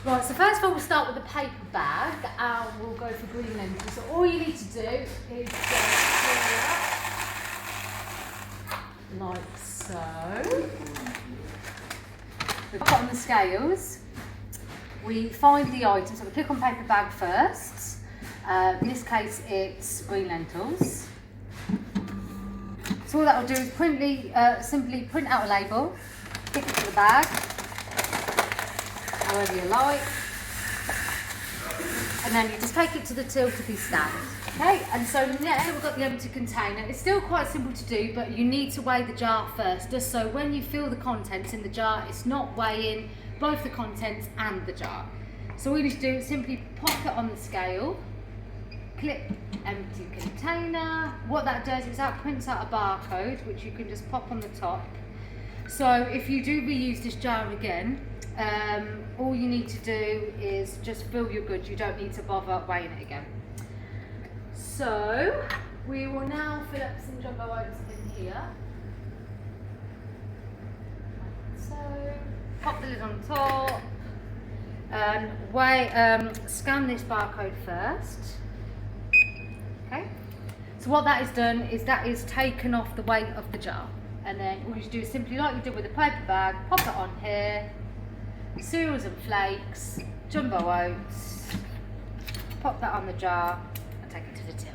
Right, so first of all we'll start with the paper bag and we'll go for green lentils. So all you need to do is just fill it up like so. We put on the scales, we find the items, so we click on paper bag first. In this case it's green lentils. So all that will do is simply print out a label, stick it to the bag, however you like, and then you just take it to the till to be scanned. Okay, and so now we've got the empty container. It's still quite simple to do, but you need to weigh the jar first, just so when you fill the contents in the jar, it's not weighing both the contents and the jar. So all you need to do is simply pop it on the scale, click empty container. What that does is that prints out a barcode, which you can just pop on the top. So if you do reuse this jar again, all you need to do is just fill your goods. You don't need to bother weighing it again. So we will now fill up some jumbo oats in here. Like so, pop the lid on top, and scan this barcode first. Okay. So what that has done is that is taken off the weight of the jar, and then all you do is simply, like you did with the paper bag, pop it on here. Cereals and flakes, jumbo oats, pop that on the jar and take it to the till.